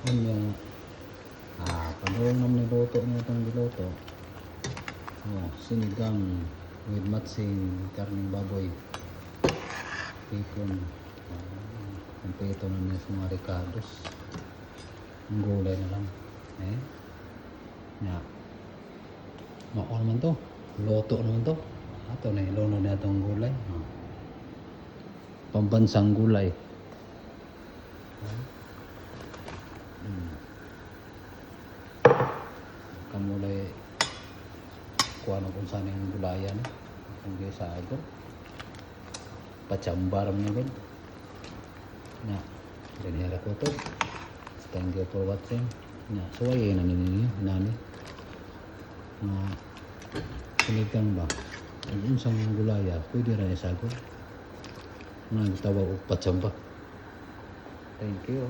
Ano, panahon naman niluto niya itong niluto. Sinigang with matsing, karning baboy, bacon, kompleto na niya sa mga ricados. Ang gulay na lang. Mako naman to. Luto naman to. Ito na ilono na itong gulay. Pambansang gulay. Kamulay kuha na kung saan yung gulayan. Kung kaya sa agad. Pachambar mo agad. Ganyan ko to. Thank you for watching. Suwayin na ninyo. Nani. Sinigang ba? Ang isang gulaya, pwede rin isagot. Mga tawag o pachamba. Thank you.